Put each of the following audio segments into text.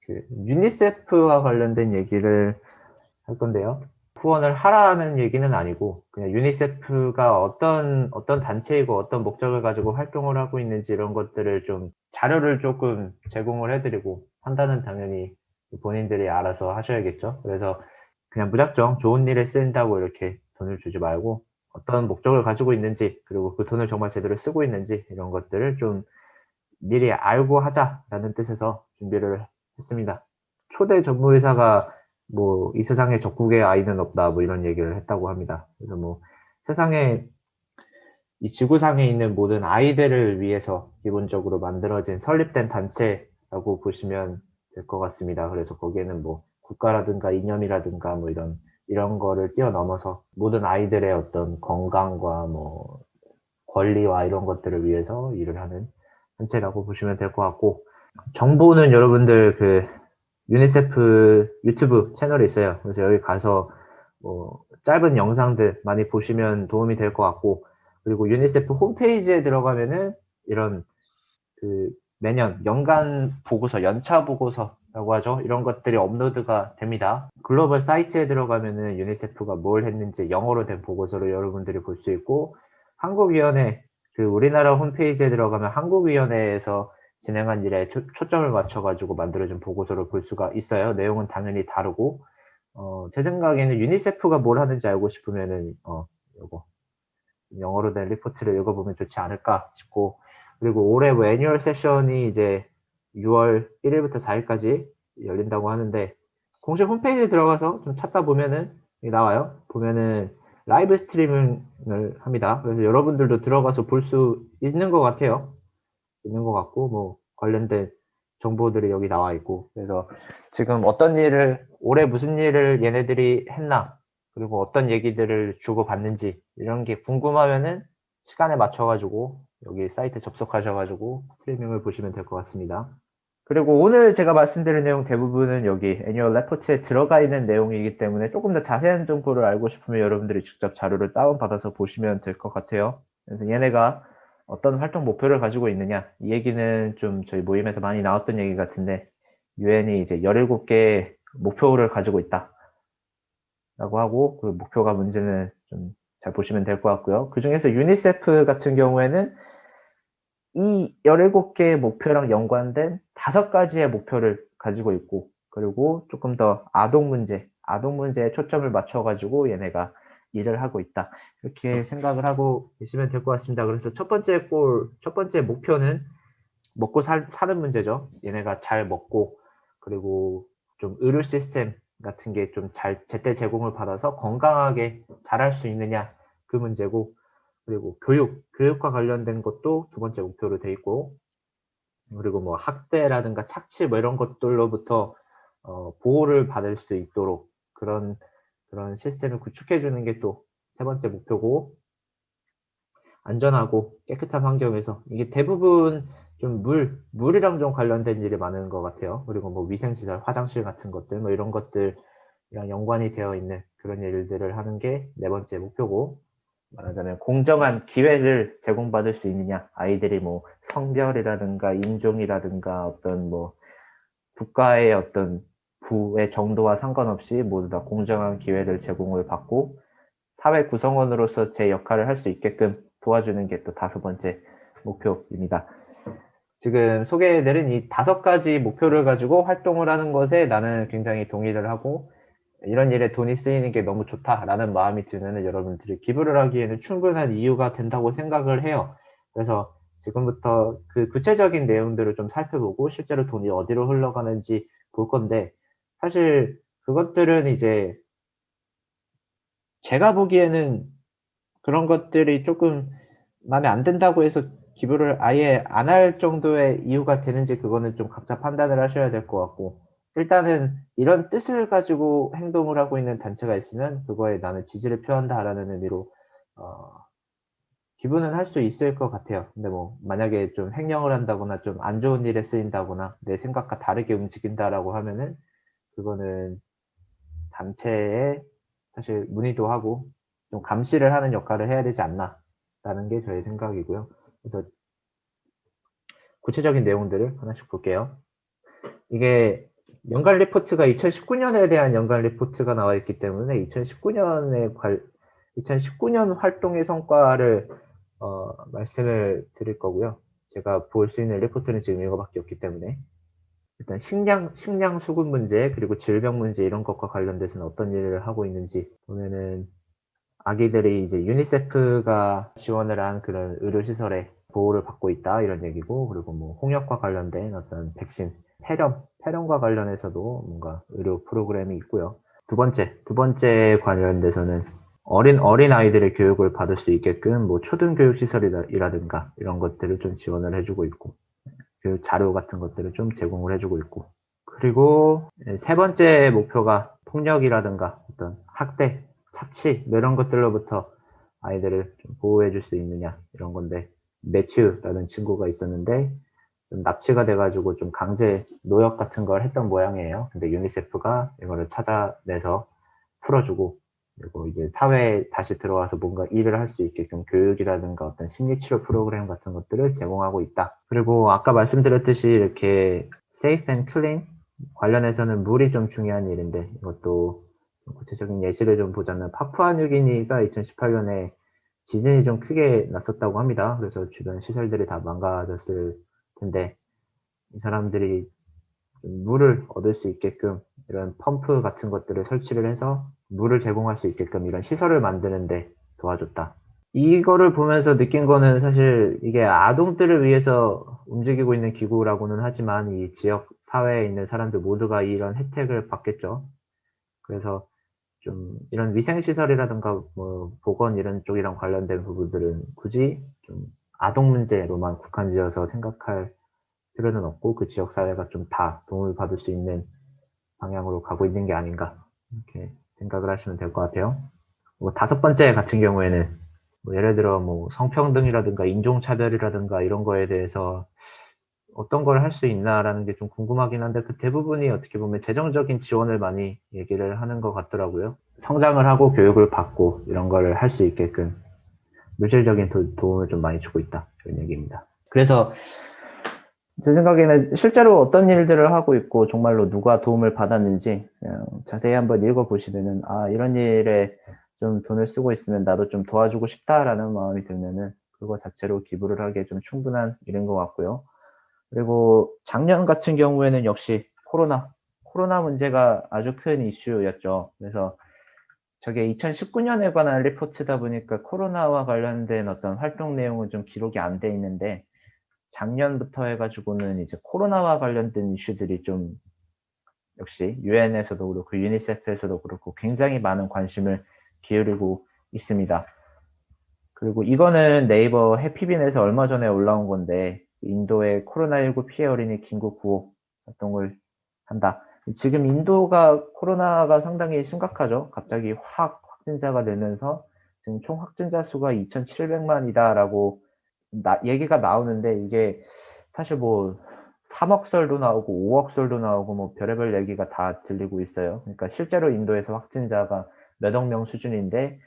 그 유니세프와 관련된 얘기를 할 건데요. 후원을 하라는 얘기는 아니고 그냥 유니세프가 어떤 단체이고 어떤 목적을 가지고 활동을 하고 있는지 이런 것들을 좀 자료를 조금 제공을 해 드리고 판단은 당연히 본인들이 알아서 하셔야겠죠. 그래서 그냥 무작정 좋은 일에 쓰인다고 이렇게 돈을 주지 말고 어떤 목적을 가지고 있는지, 그리고 그 돈을 정말 제대로 쓰고 있는지 이런 것들을 좀 미리 알고 하자라는 뜻에서 준비를 했습니다. 초대 전무이사가 뭐 "이 세상에 적국의 아이는 없다." 뭐 이런 얘기를 했다고 합니다. 그래서 뭐 세상에 이 지구상에 있는 모든 아이들을 위해서 기본적으로 만들어진 설립된 단체라고 보시면 될 것 같습니다. 그래서 거기에는 뭐 국가라든가 이념이라든가 뭐 이런 거를 뛰어넘어서 모든 아이들의 어떤 건강과 뭐 권리와 이런 것들을 위해서 일을 하는 단체라고 보시면 될 것 같고, 정보는 여러분들 그 유니세프 유튜브 채널이 있어요. 그래서 여기 가서 뭐 짧은 영상들 많이 보시면 도움이 될 것 같고, 그리고 유니세프 홈페이지에 들어가면은 이런 그 매년 연간 보고서, 연차 보고서라고 하죠. 이런 것들이 업로드가 됩니다. 글로벌 사이트에 들어가면은 유니세프가 뭘 했는지 영어로 된 보고서를 여러분들이 볼 수 있고, 한국위원회, 그 우리나라 홈페이지에 들어가면 한국위원회에서 진행한 일에 초점을 맞춰 가지고 만들어진 보고서를 볼 수가 있어요. 내용은 당연히 다르고, 제 생각에는 유니세프가 뭘 하는지 알고 싶으면은 요거 영어로 된 리포트를 읽어보면 좋지 않을까 싶고, 그리고 올해 뭐 애뉴얼 세션이 이제 6월 1일부터 4일까지 열린다고 하는데, 공식 홈페이지에 들어가서 좀 찾다 보면은 나와요. 보면은 라이브 스트리밍을 합니다. 그래서 여러분들도 들어가서 볼 수 있는 것 같아요. 있는 것 같고, 뭐 관련된 정보들이 여기 나와 있고, 그래서 지금 어떤 일을, 올해 무슨 일을 얘네들이 했나, 그리고 어떤 얘기들을 주고받는지 이런 게 궁금하면은 시간에 맞춰 가지고 여기 사이트 접속하셔 가지고 스트리밍을 보시면 될 것 같습니다. 그리고 오늘 제가 말씀드린 내용 대부분은 여기 애니얼 레포트에 들어가 있는 내용이기 때문에 조금 더 자세한 정보를 알고 싶으면 여러분들이 직접 자료를 다운받아서 보시면 될 것 같아요. 그래서 얘네가 어떤 활동 목표를 가지고 있느냐, 이 얘기는 좀 저희 모임에서 많이 나왔던 얘기 같은데, 유엔이 이제 17개의 목표를 가지고 있다 라고 하고, 그 목표가 문제는 좀 잘 보시면 될 것 같고요. 그 중에서 유니세프 같은 경우에는 이 17개의 목표랑 연관된 5가지의 목표를 가지고 있고, 그리고 조금 더 아동 문제에 초점을 맞춰 가지고 얘네가 일을 하고 있다, 이렇게 생각을 하고 계시면 될 것 같습니다. 그래서 첫 번째 목표는 먹고 사는 문제죠. 얘네가 잘 먹고, 그리고 좀 의료 시스템 같은 게 좀 잘 제때 제공을 받아서 건강하게 자랄 수 있느냐, 그 문제고, 그리고 교육과 관련된 것도 두 번째 목표로 돼 있고, 그리고 뭐 학대라든가 착취 뭐 이런 것들로부터 보호를 받을 수 있도록 그런 시스템을 구축해 주는 게 또 세 번째 목표고, 안전하고 깨끗한 환경에서, 이게 대부분 좀 물이랑 좀 관련된 일이 많은 것 같아요. 그리고 뭐 위생시설, 화장실 같은 것들 뭐 이런 것들이랑 연관이 되어 있는 그런 일들을 하는 게 네 번째 목표고, 말하자면 공정한 기회를 제공받을 수 있느냐, 아이들이 뭐 성별이라든가 인종이라든가 어떤 뭐 국가의 어떤 부의 정도와 상관없이 모두 다 공정한 기회를 제공을 받고 사회 구성원으로서 제 역할을 할 수 있게끔 도와주는 게 또 5번째 목표입니다. 지금 소개해드린 이 5가지 목표를 가지고 활동을 하는 것에 나는 굉장히 동의를 하고, 이런 일에 돈이 쓰이는 게 너무 좋다라는 마음이 들면 여러분들이 기부를 하기에는 충분한 이유가 된다고 생각을 해요. 그래서 지금부터 그 구체적인 내용들을 좀 살펴보고 실제로 돈이 어디로 흘러가는지 볼 건데, 사실 그것들은 이제 제가 보기에는 그런 것들이 조금 마음에 안 든다고 해서 기부를 아예 안 할 정도의 이유가 되는지, 그거는 좀 각자 판단을 하셔야 될 것 같고, 일단은 이런 뜻을 가지고 행동을 하고 있는 단체가 있으면 그거에 나는 지지를 표한다라는 의미로 기부는 할 수 있을 것 같아요. 근데 뭐 만약에 좀 횡령을 한다거나 좀 안 좋은 일에 쓰인다거나 내 생각과 다르게 움직인다라고 하면은 그거는 단체에 사실 문의도 하고 좀 감시를 하는 역할을 해야 되지 않나라는 게 저의 생각이고요. 그래서 구체적인 내용들을 하나씩 볼게요. 이게 연간 리포트가 2019년에 대한 연간 리포트가 나와 있기 때문에 2019년 활동의 성과를 말씀을 드릴 거고요. 제가 볼 수 있는 리포트는 지금 이거밖에 없기 때문에 일단 식량 수급 문제 그리고 질병 문제 이런 것과 관련돼서는 어떤 일을 하고 있는지 보면은 아기들이 이제 유니세프가 지원을 한 그런 의료시설에 보호를 받고 있다 이런 얘기고, 그리고 뭐 홍역과 관련된 어떤 백신, 폐렴과 관련해서도 뭔가 의료 프로그램이 있고요. 두 번째 관련돼서는 어린 아이들의 교육을 받을 수 있게끔 뭐 초등교육 시설이라든가 이런 것들을 좀 지원을 해주고 있고, 교육 자료 같은 것들을 좀 제공을 해주고 있고, 그리고 세 번째 목표가 폭력이라든가 어떤 학대, 착취 뭐 이런 것들로부터 아이들을 좀 보호해 줄 수 있느냐 이런 건데, 매튜라는 친구가 있었는데 좀 납치가 돼가지고 좀 강제 노역 같은 걸 했던 모양이에요. 근데 유니세프가 이거를 찾아내서 풀어주고, 그리고 이제 사회에 다시 들어와서 뭔가 일을 할 수 있게끔 교육이라든가 어떤 심리치료 프로그램 같은 것들을 제공하고 있다. 그리고 아까 말씀드렸듯이 이렇게 safe and clean 관련해서는 물이 좀 중요한 일인데, 이것도 구체적인 예시를 좀 보자면 파푸아뉴기니가 2018년에 지진이 좀 크게 났었다고 합니다. 그래서 주변 시설들이 다 망가졌을 텐데, 이 사람들이 물을 얻을 수 있게끔 이런 펌프 같은 것들을 설치를 해서 물을 제공할 수 있게끔 이런 시설을 만드는데 도와줬다. 이거를 보면서 느낀 거는 사실 이게 아동들을 위해서 움직이고 있는 기구라고는 하지만 이 지역 사회에 있는 사람들 모두가 이런 혜택을 받겠죠. 그래서 좀 이런 위생시설이라든가 뭐 보건 이런 쪽이랑 관련된 부분들은 굳이 좀 아동 문제로만 국한지어서 생각할 필요는 없고, 그 지역 사회가 좀 다 도움을 받을 수 있는 방향으로 가고 있는 게 아닌가 이렇게 생각을 하시면 될 것 같아요. 뭐 다섯 번째 같은 경우에는 뭐 예를 들어 뭐 성평등이라든가 인종차별이라든가 이런 거에 대해서 어떤 걸 할 수 있나라는 게 좀 궁금하긴 한데, 그 대부분이 어떻게 보면 재정적인 지원을 많이 얘기를 하는 것 같더라고요. 성장을 하고 교육을 받고 이런 거를 할 수 있게끔 물질적인 도움을 좀 많이 주고 있다 이런 얘기입니다. 그래서 제 생각에는 실제로 어떤 일들을 하고 있고 정말로 누가 도움을 받았는지 자세히 한번 읽어보시면은, 아, 이런 일에 좀 돈을 쓰고 있으면 나도 좀 도와주고 싶다라는 마음이 들면은 그거 자체로 기부를 하기에 좀 충분한 일인 것 같고요. 그리고 작년 같은 경우에는 역시 코로나 문제가 아주 큰 이슈였죠. 그래서 저게 2019년에 관한 리포트다 보니까 코로나와 관련된 어떤 활동 내용은 좀 기록이 안 돼 있는데, 작년부터 해가지고는 이제 코로나와 관련된 이슈들이 좀 역시 유엔에서도 그렇고 유니세프에서도 그렇고 굉장히 많은 관심을 기울이고 있습니다. 그리고 이거는 네이버 해피빈에서 얼마 전에 올라온 건데, 인도의 코로나19 피해 어린이 긴급 구호 활동을 한다. 지금 인도가 코로나가 상당히 심각하죠. 갑자기 확진자가 늘면서 지금 총 확진자 수가 2,700만이다라고 얘기가 나오는데, 이게 사실 뭐 3억설도 나오고 5억설도 나오고 뭐 별의별 얘기가 다 들리고 있어요. 그러니까 실제로 인도에서 확진자가 몇억 명 수준인데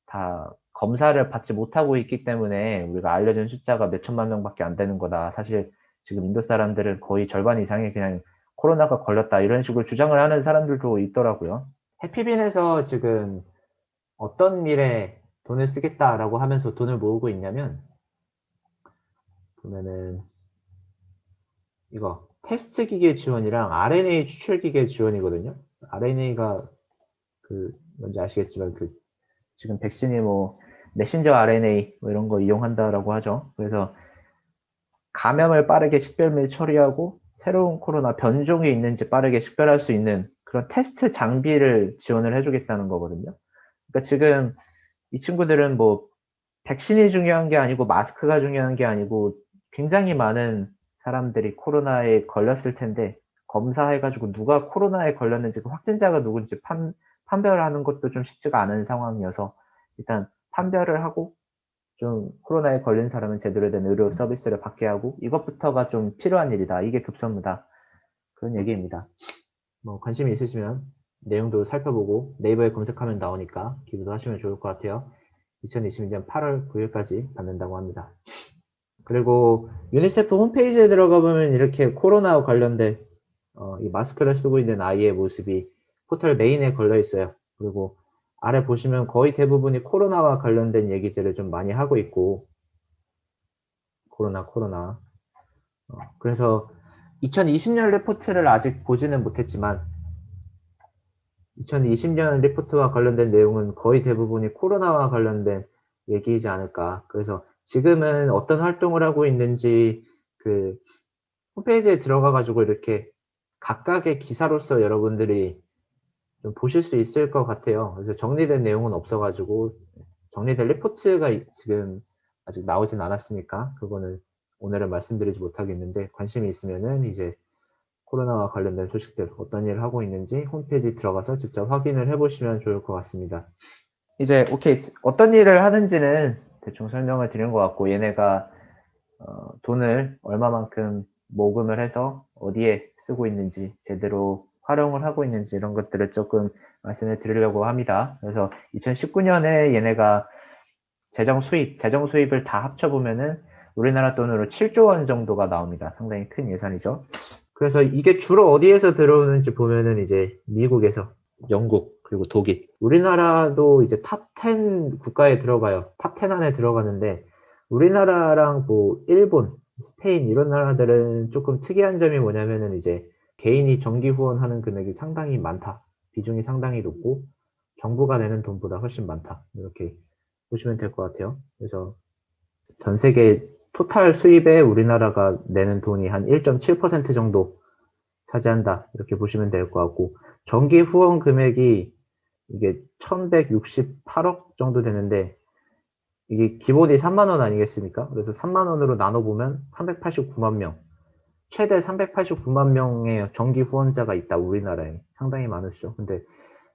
다 검사를 받지 못하고 있기 때문에 우리가 알려진 숫자가 몇천만 명밖에 안 되는 거다. 사실 지금 인도 사람들은 거의 절반 이상이 그냥 코로나가 걸렸다 이런 식으로 주장을 하는 사람들도 있더라고요. 해피빈에서 지금 어떤 일에 돈을 쓰겠다라고 하면서 돈을 모으고 있냐면, 보면은 이거 테스트 기계 지원이랑 RNA 추출 기계 지원이거든요. RNA가 그 뭔지 아시겠지만 그 지금 백신이 뭐 메신저 RNA 뭐 이런 거 이용한다라고 하죠. 그래서 감염을 빠르게 식별 및 처리하고 새로운 코로나 변종이 있는지 빠르게 식별할 수 있는 그런 테스트 장비를 지원을 해주겠다는 거거든요. 그러니까 지금 이 친구들은 뭐 백신이 중요한 게 아니고 마스크가 중요한 게 아니고, 굉장히 많은 사람들이 코로나에 걸렸을 텐데 검사해가지고 누가 코로나에 걸렸는지, 그 확진자가 누군지 판별하는 것도 좀 쉽지가 않은 상황이어서 일단 판별을 하고 좀 코로나에 걸린 사람은 제대로 된 의료 서비스를 받게 하고, 이것부터가 좀 필요한 일이다. 이게 급선무다. 그런 얘기입니다. 뭐 관심이 있으시면 내용도 살펴보고 네이버에 검색하면 나오니까 기부도 하시면 좋을 것 같아요. 2022년 8월 9일까지 받는다고 합니다. 그리고 유니세프 홈페이지에 들어가 보면 이렇게 코로나와 관련된 이 마스크를 쓰고 있는 아이의 모습이 포털 메인에 걸려 있어요. 그리고 아래 보시면 거의 대부분이 코로나와 관련된 얘기들을 좀 많이 하고 있고, 코로나. 그래서 2020년 리포트를 아직 보지는 못했지만 2020년 리포트와 관련된 내용은 거의 대부분이 코로나와 관련된 얘기이지 않을까. 그래서 지금은 어떤 활동을 하고 있는지 그 홈페이지에 들어가 가지고 이렇게 각각의 기사로서 여러분들이 좀 보실 수 있을 것 같아요. 그래서 정리된 내용은 없어 가지고 정리된 리포트가 지금 아직 나오진 않았으니까 그거는 오늘은 말씀드리지 못하겠는데, 관심이 있으면은 이제 코로나와 관련된 소식들 어떤 일을 하고 있는지 홈페이지 들어가서 직접 확인을 해 보시면 좋을 것 같습니다. 이제 오케이, 어떤 일을 하는지는 대충 설명을 드린 것 같고, 얘네가 돈을 얼마만큼 모금을 해서 어디에 쓰고 있는지, 제대로 활용을 하고 있는지 이런 것들을 조금 말씀을 드리려고 합니다. 그래서 2019년에 얘네가 재정 수입을 다 합쳐보면은 우리나라 돈으로 7조 원 정도가 나옵니다. 상당히 큰 예산이죠. 그래서 이게 주로 어디에서 들어오는지 보면은 이제 미국에서, 영국, 그리고 독일. 우리나라도 이제 탑 10 국가에 들어가요. 탑 10 안에 들어가는데, 우리나라랑 뭐 일본, 스페인 이런 나라들은 조금 특이한 점이 뭐냐면은 이제 개인이 정기 후원하는 금액이 상당히 많다. 비중이 상당히 높고 정부가 내는 돈보다 훨씬 많다. 이렇게 보시면 될 것 같아요. 그래서 전 세계 토탈 수입에 우리나라가 내는 돈이 한 1.7% 정도 차지한다. 이렇게 보시면 될 것 같고, 정기 후원 금액이 이게 1168억 정도 되는데, 이게 기본이 3만 원 아니겠습니까? 그래서 3만 원으로 나눠보면 389만 명, 최대 389만 명의 정기 후원자가 있다, 우리나라에. 상당히 많으시죠. 근데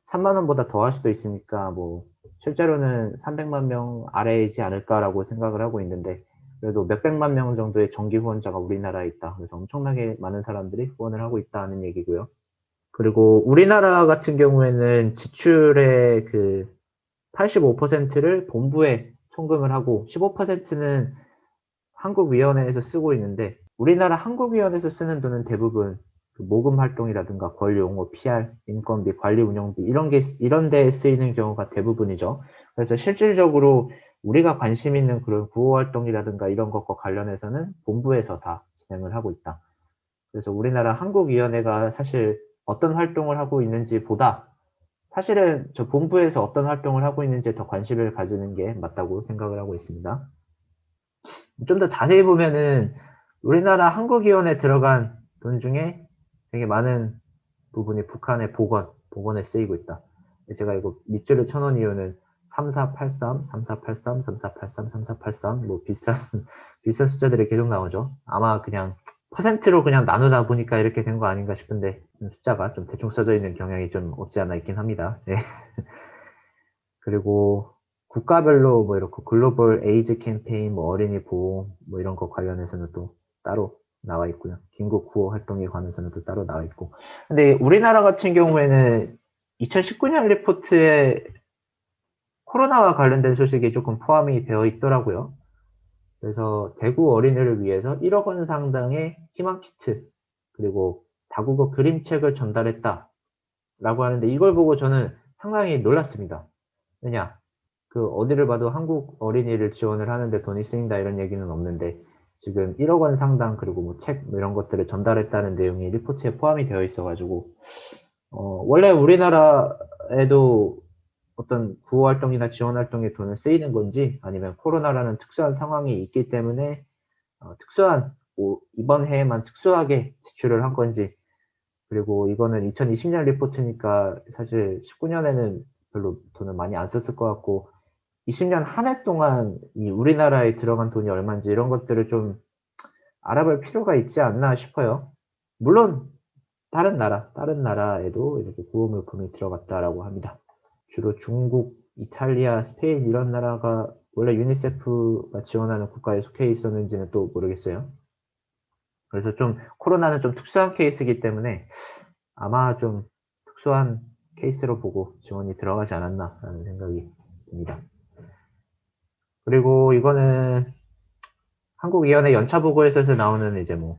3만 원보다 더 할 수도 있으니까 뭐 실제로는 300만 명 아래이지 않을까라고 생각을 하고 있는데, 그래도 몇백만 명 정도의 정기 후원자가 우리나라에 있다. 그래서 엄청나게 많은 사람들이 후원을 하고 있다는 얘기고요. 그리고 우리나라 같은 경우에는 지출의 그 85%를 본부에 송금을 하고 15%는 한국위원회에서 쓰고 있는데, 우리나라 한국위원회에서 쓰는 돈은 대부분 그 모금 활동이라든가 권리 옹호, PR, 인건비, 관리 운영비 이런 데에 쓰이는 경우가 대부분이죠. 그래서 실질적으로 우리가 관심 있는 그런 구호 활동이라든가 이런 것과 관련해서는 본부에서 다 진행을 하고 있다. 그래서 우리나라 한국위원회가 사실 어떤 활동을 하고 있는지 보다 사실은 저 본부에서 어떤 활동을 하고 있는지에 더 관심을 가지는 게 맞다고 생각을 하고 있습니다. 좀 더 자세히 보면은 우리나라 한국위원회 들어간 돈 중에 되게 많은 부분이 북한의 복원에 쓰이고 있다. 제가 이거 밑줄을 쳐놓은 이유는 3483, 3483, 3483, 3483 뭐 비싼 숫자들이 계속 나오죠. 아마 그냥 퍼센트로 그냥 나누다 보니까 이렇게 된 거 아닌가 싶은데, 숫자가 좀 대충 써져 있는 경향이 좀 없지 않아 있긴 합니다. 네. 그리고 국가별로 뭐 이렇게 글로벌 에이즈 캠페인, 뭐 어린이 보호, 뭐 이런 거 관련해서는 또 따로 나와 있고요. 긴급 구호 활동에 관해서는 또 따로 나와 있고. 근데 우리나라 같은 경우에는 2019년 리포트에 코로나와 관련된 소식이 조금 포함이 되어 있더라고요. 그래서 대구 어린이를 위해서 1억 원 상당의 희망키트, 그리고 다국어 그림책을 전달했다라고 하는데, 이걸 보고 저는 상당히 놀랐습니다. 왜냐? 그 어디를 봐도 한국 어린이를 지원을 하는데 돈이 쓰인다 이런 얘기는 없는데, 지금 1억 원 상당 그리고 뭐 책 뭐 이런 것들을 전달했다는 내용이 리포트에 포함이 되어 있어가지고, 원래 우리나라에도 어떤 구호 활동이나 지원 활동에 돈을 쓰이는 건지, 아니면 코로나라는 특수한 상황이 있기 때문에 특수한 이번 해에만 특수하게 지출을 한 건지, 그리고 이거는 2020년 리포트니까 사실 19년에는 별로 돈을 많이 안 썼을 것 같고, 20년 한 해 동안 이 우리나라에 들어간 돈이 얼마인지 이런 것들을 좀 알아볼 필요가 있지 않나 싶어요. 물론 다른 나라에도 이렇게 구호 물품이 들어갔다라고 합니다. 주로 중국, 이탈리아, 스페인 이런 나라가 원래 유니세프가 지원하는 국가에 속해 있었는지는 또 모르겠어요. 그래서 좀 코로나는 좀 특수한 케이스이기 때문에 아마 좀 특수한 케이스로 보고 지원이 들어가지 않았나라는 생각이 듭니다. 그리고 이거는 한국위원회 연차 보고에서 나오는 이제 뭐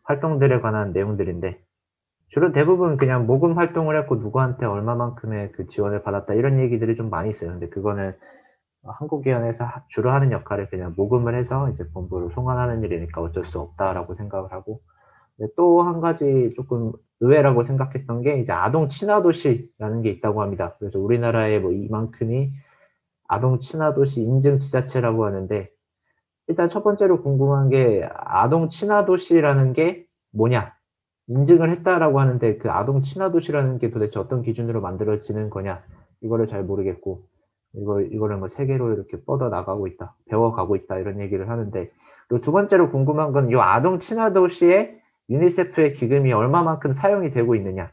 활동들에 관한 내용들인데, 주로 대부분 그냥 모금 활동을 했고 누구한테 얼마만큼의 그 지원을 받았다 이런 얘기들이 좀 많이 있어요. 근데 그거는 한국위원회에서 주로 하는 역할을 그냥 모금을 해서 이제 본부로 송환하는 일이니까 어쩔 수 없다라고 생각을 하고, 또 한 가지 조금 의외라고 생각했던 게 이제 아동 친화 도시라는 게 있다고 합니다. 그래서 우리나라의 뭐 이만큼이 아동 친화 도시 인증 지자체라고 하는데, 일단 첫 번째로 궁금한 게 아동 친화 도시라는 게 뭐냐? 인증을 했다라고 하는데 그 아동 친화 도시라는 게 도대체 어떤 기준으로 만들어지는 거냐? 이거를 잘 모르겠고, 이거를 뭐 세계로 이렇게 뻗어 나가고 있다, 배워가고 있다 이런 얘기를 하는데, 그리고 두 번째로 궁금한 건 이 아동 친화 도시에 유니세프의 기금이 얼마만큼 사용이 되고 있느냐?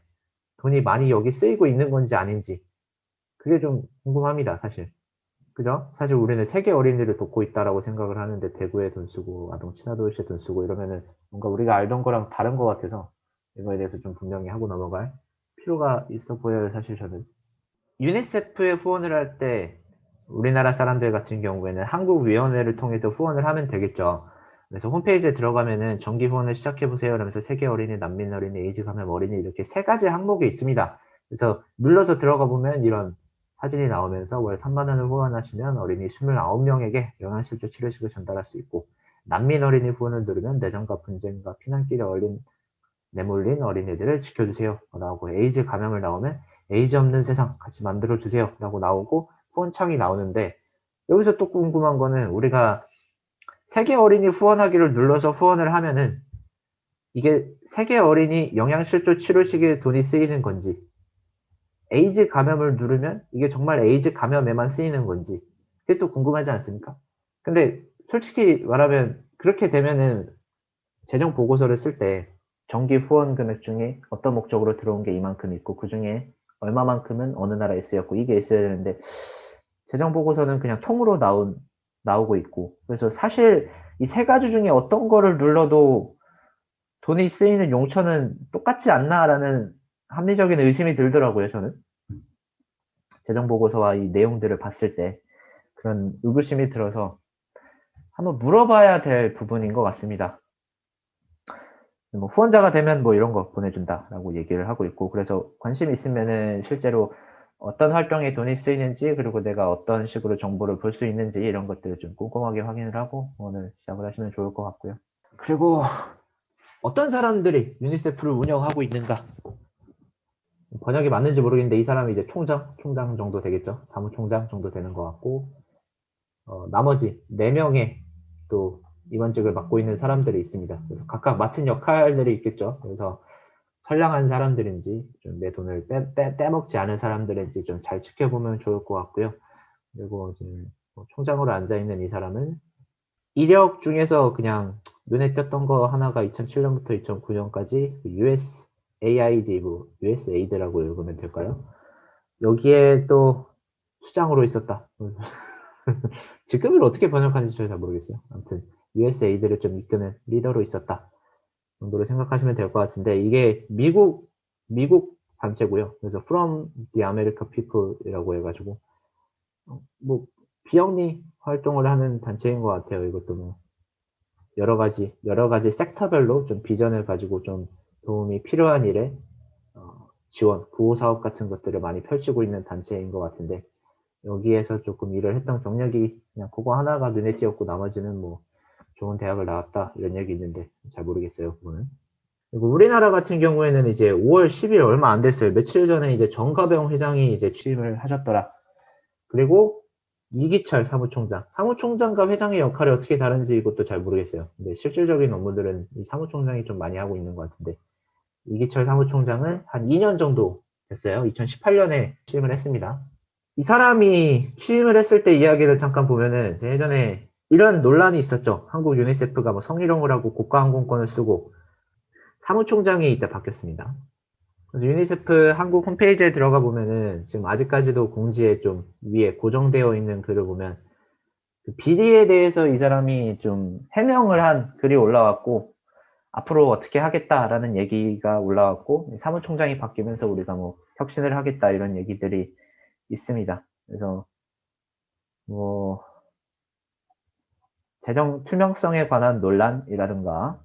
돈이 많이 여기 쓰이고 있는 건지 아닌지, 그게 좀 궁금합니다, 사실. 그죠? 사실 우리는 세계 어린이를 돕고 있다라고 생각을 하는데 대구에 돈 쓰고 아동 친화 도시에 돈 쓰고 이러면은 뭔가 우리가 알던 거랑 다른 것 같아서 이거에 대해서 좀 분명히 하고 넘어갈 필요가 있어 보여요, 사실 저는. 유니세프에 후원을 할 때 우리나라 사람들 같은 경우에는 한국위원회를 통해서 후원을 하면 되겠죠. 그래서 홈페이지에 들어가면은 정기 후원을 시작해보세요 이러면서 세계 어린이, 난민 어린이, 에이즈 감염 어린이 이렇게 세 가지 항목이 있습니다. 그래서 눌러서 들어가 보면 이런 사진이 나오면서 월 3만 원을 후원하시면 어린이 29명에게 영양실조 치료식을 전달할 수 있고, 난민 어린이 후원을 누르면 내전과 분쟁과 피난길에 내몰린 어린이들을 지켜주세요 라고, 에이즈 감염을 나오면 에이즈 없는 세상 같이 만들어주세요 라고 나오고 후원창이 나오는데, 여기서 또 궁금한 거는 우리가 세계 어린이 후원하기를 눌러서 후원을 하면은 이게 세계 어린이 영양실조 치료식에 돈이 쓰이는 건지, 에이즈 감염을 누르면 이게 정말 에이즈 감염에만 쓰이는 건지, 그게 또 궁금하지 않습니까? 근데 솔직히 말하면 그렇게 되면은 재정 보고서를 쓸 때 정기 후원 금액 중에 어떤 목적으로 들어온 게 이만큼 있고 그중에 얼마만큼은 어느 나라에 쓰였고 이게 있어야 되는데, 재정 보고서는 그냥 통으로 나오고 있고, 그래서 사실 이 세 가지 중에 어떤 거를 눌러도 돈이 쓰이는 용처는 똑같지 않나라는 합리적인 의심이 들더라고요, 저는. 재정 보고서와 이 내용들을 봤을 때 그런 의구심이 들어서 한번 물어봐야 될 부분인 것 같습니다. 뭐 후원자가 되면 뭐 이런 거 보내준다라고 얘기를 하고 있고, 그래서 관심 있으면은 실제로 어떤 활동에 돈이 쓰이는지, 그리고 내가 어떤 식으로 정보를 볼 수 있는지 이런 것들을 좀 꼼꼼하게 확인을 하고 오늘 시작을 하시면 좋을 것 같고요. 그리고 어떤 사람들이 유니세프를 운영하고 있는가, 번역이 맞는지 모르겠는데 이 사람이 이제 총장 정도 되겠죠. 사무총장 정도 되는 것 같고, 나머지 4명의 또 임원직을 맡고 있는 사람들이 있습니다. 그래서 각각 맡은 역할들이 있겠죠. 그래서 선량한 사람들인지 좀 내 돈을 떼먹지 않은 사람들인지 좀 잘 지켜보면 좋을 것 같고요. 그리고 지금 총장으로 앉아있는 이 사람은 이력 중에서 그냥 눈에 띄었던 거 하나가 2007년부터 2009년까지 USAID, 뭐 USAID라고 읽으면 될까요? 여기에 또 수장으로 있었다. 직급을 어떻게 번역하는지 잘 모르겠어요. 아무튼 USAID를 좀 이끄는 리더로 있었다 정도로 생각하시면 될 것 같은데, 이게 미국 단체고요. 그래서 From the American People이라고 해가지고 뭐 비영리 활동을 하는 단체인 것 같아요. 이것도 뭐 여러 가지 섹터별로 좀 비전을 가지고 좀 도움이 필요한 일에 지원, 구호 사업 같은 것들을 많이 펼치고 있는 단체인 것 같은데, 여기에서 조금 일을 했던 경력이 그냥 그거 하나가 눈에 띄었고 나머지는 뭐 좋은 대학을 나왔다 이런 얘기 있는데 잘 모르겠어요, 그거는. 그리고 우리나라 같은 경우에는 이제 5월 10일 얼마 안 됐어요. 며칠 전에 이제 정가병 회장이 이제 취임을 하셨더라. 그리고 이기철 사무총장과 회장의 역할이 어떻게 다른지 이것도 잘 모르겠어요. 근데 실질적인 업무들은 이 사무총장이 좀 많이 하고 있는 것 같은데, 이기철 사무총장은 한 2년 정도 됐어요. 2018년에 취임을 했습니다. 이 사람이 취임을 했을 때 이야기를 잠깐 보면은 예전에 이런 논란이 있었죠. 한국 유니세프가 뭐 성희롱을 하고 고가 항공권을 쓰고, 사무총장이 이때 바뀌었습니다. 그래서 유니세프 한국 홈페이지에 들어가 보면은 지금 아직까지도 공지에 좀 위에 고정되어 있는 글을 보면 그 비리에 대해서 이 사람이 좀 해명을 한 글이 올라왔고, 앞으로 어떻게 하겠다라는 얘기가 올라왔고, 사무총장이 바뀌면서 우리가 뭐 혁신을 하겠다 이런 얘기들이 있습니다. 그래서 뭐 재정 투명성에 관한 논란이라든가,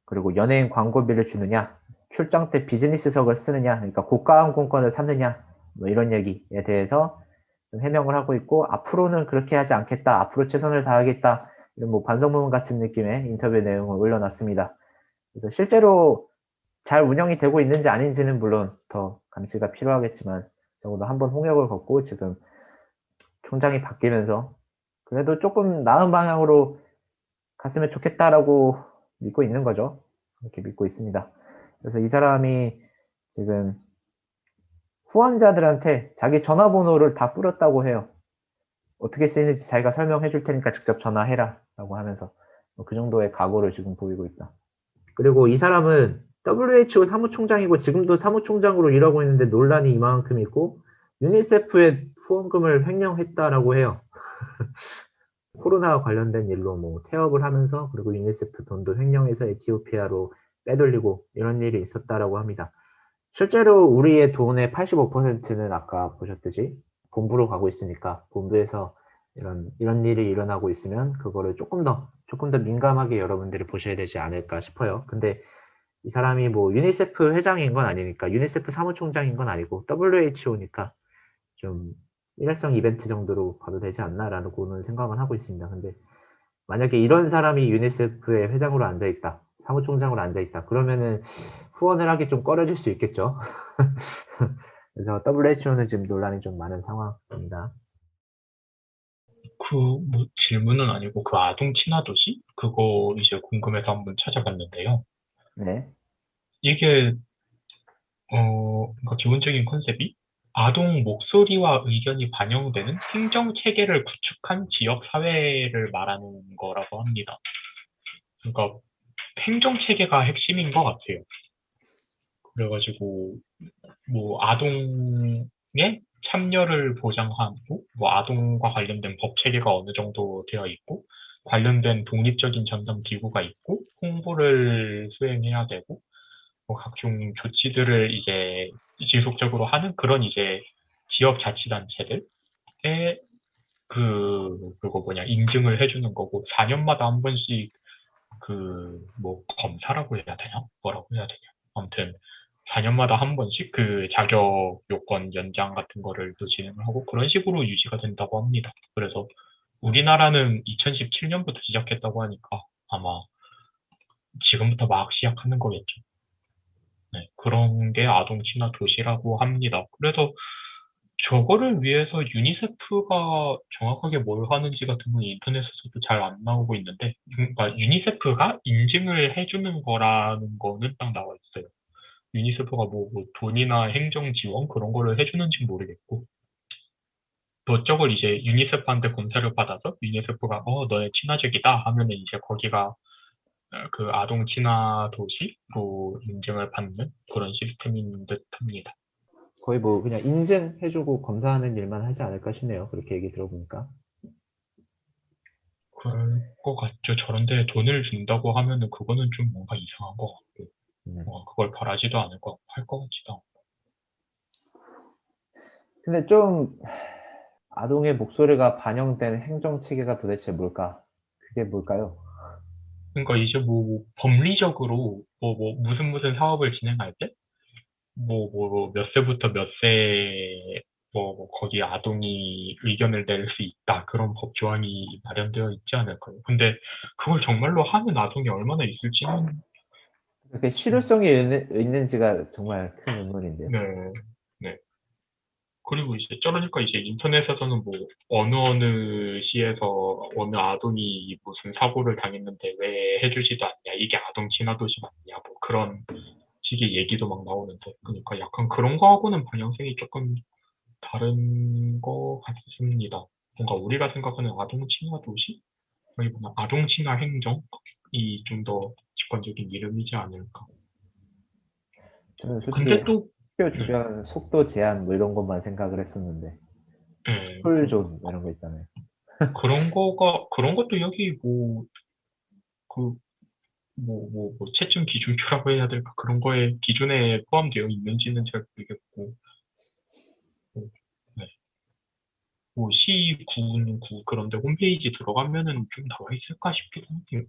그리고 연예인 광고비를 주느냐, 출장 때 비즈니스석을 쓰느냐, 그러니까 고가 항공권을 샀느냐, 뭐 이런 얘기에 대해서 해명을 하고 있고, 앞으로는 그렇게 하지 않겠다, 앞으로 최선을 다하겠다, 이런 뭐 반성문 같은 느낌의 인터뷰 내용을 올려놨습니다. 그래서 실제로 잘 운영이 되고 있는지 아닌지는 물론 더 감시가 필요하겠지만, 적어도 한번 홍역을 걷고 지금 총장이 바뀌면서 그래도 조금 나은 방향으로 갔으면 좋겠다라고 믿고 있는 거죠. 그렇게 믿고 있습니다. 그래서 이 사람이 지금 후원자들한테 자기 전화번호를 다 뿌렸다고 해요. 어떻게 쓰이는지 자기가 설명해 줄 테니까 직접 전화해라 라고 하면서 그 정도의 각오를 지금 보이고 있다. 그리고 이 사람은 WHO 사무총장이고 지금도 사무총장으로 일하고 있는데 논란이 이만큼 있고 유니세프의 후원금을 횡령했다라고 해요. 코로나와 관련된 일로 뭐 태업을 하면서 그리고 유니세프 돈도 횡령해서 에티오피아로 빼돌리고 이런 일이 있었다라고 합니다. 실제로 우리의 돈의 85%는 아까 보셨듯이 본부로 가고 있으니까 본부에서 이런 일이 일어나고 있으면 그거를 조금 더 민감하게 여러분들이 보셔야 되지 않을까 싶어요. 근데 이 사람이 뭐 유니세프 회장인 건 아니니까 유니세프 사무총장인 건 아니고 WHO니까 좀 일회성 이벤트 정도로 봐도 되지 않나라고는 생각은 하고 있습니다. 근데 만약에 이런 사람이 유니세프의 회장으로 앉아있다, 사무총장으로 앉아있다, 그러면은 후원을 하기 좀 꺼려질 수 있겠죠. 그래서 WHO는 지금 논란이 좀 많은 상황입니다. 뭐 질문은 아니고 그 아동 친화 도시? 그거 이제 궁금해서 한번 찾아봤는데요. 네. 이게 그러니까 기본적인 컨셉이 아동 목소리와 의견이 반영되는 행정 체계를 구축한 지역 사회를 말하는 거라고 합니다. 그러니까 행정 체계가 핵심인 것 같아요. 그래가지고 뭐 아동의 참여를 보장하고 뭐 아동과 관련된 법 체계가 어느 정도 되어 있고 관련된 독립적인 전담 기구가 있고 홍보를 수행해야 되고 뭐 각종 조치들을 이제 지속적으로 하는 그런 이제 지역 자치단체들의 그거 뭐냐 인증을 해주는 거고 4년마다 한 번씩 그 뭐 검사라고 해야 되나 뭐라고 해야 되냐 아무튼 4년마다 한 번씩 그 자격 요건 연장 같은 거를 또 진행을 하고 그런 식으로 유지가 된다고 합니다. 그래서 우리나라는 2017년부터 시작했다고 하니까 아마 지금부터 막 시작하는 거겠죠. 네, 그런 게 아동 친화 도시라고 합니다. 그래서 저거를 위해서 유니세프가 정확하게 뭘 하는지 같은 건 인터넷에서도 잘 안 나오고 있는데, 그러니까 유니세프가 인증을 해주는 거라는 거는 딱 나와 있어요. 유니세프가 뭐 돈이나 행정 지원 그런 거를 해주는지 모르겠고, 또 저걸 이제 유니세프한테 검사를 받아서 유니세프가 너네 친화적이다 하면은 이제 거기가 그 아동 친화 도시로 인증을 받는 그런 시스템인 듯 합니다. 거의 뭐 그냥 인증해주고 검사하는 일만 하지 않을까 싶네요. 그렇게 얘기 들어보니까. 그럴 것 같죠. 저런 데 돈을 준다고 하면은 그거는 좀 뭔가 이상한 것 같고, 음. 뭔가 그걸 바라지도 않을 것 같고, 할 것 같지도 않고. 근데 좀 아동의 목소리가 반영된 행정 체계가 도대체 뭘까? 그게 뭘까요? 그러니까 이제 뭐 법리적으로 무슨 사업을 진행할 때, 몇 세부터 몇 세, 거기 아동이 의견을 낼 수 있다. 그런 법 조항이 마련되어 있지 않을까요? 근데 그걸 정말로 하는 아동이 얼마나 있을지는, 그게 음, 실효성이 있는지가 정말 큰 의문인데요. 네, 네. 그리고 이제 저러니까 이제 인터넷에서는 뭐 어느 시에서 어느 아동이 무슨 사고를 당했는데 왜 해주지도 않냐 이게 아동 친화 도시 맞냐 뭐 그런 식의 얘기도 막 나오는데 그러니까 약간 그런 거하고는 방향성이 조금 다른 거 같습니다. 뭔가 우리가 생각하는 아동 친화 도시 아니면 아동 친화 행정이 좀 더 직관적인 이름이지 않을까. 저는 솔직히 근데 또 학교 네, 주변 속도 제한 뭐 이런 것만 생각을 했었는데 네, 스쿨존 뭐 이런 거 있잖아요. 그런 것도 여기 그 채점 기준표라고 해야 될까? 그런 거에 기준에 포함되어 있는지는 잘 모르겠고, 뭐, 네. 시, 군, 구, 그런데 홈페이지 들어가면은 좀 나와 있을까 싶기도 해요.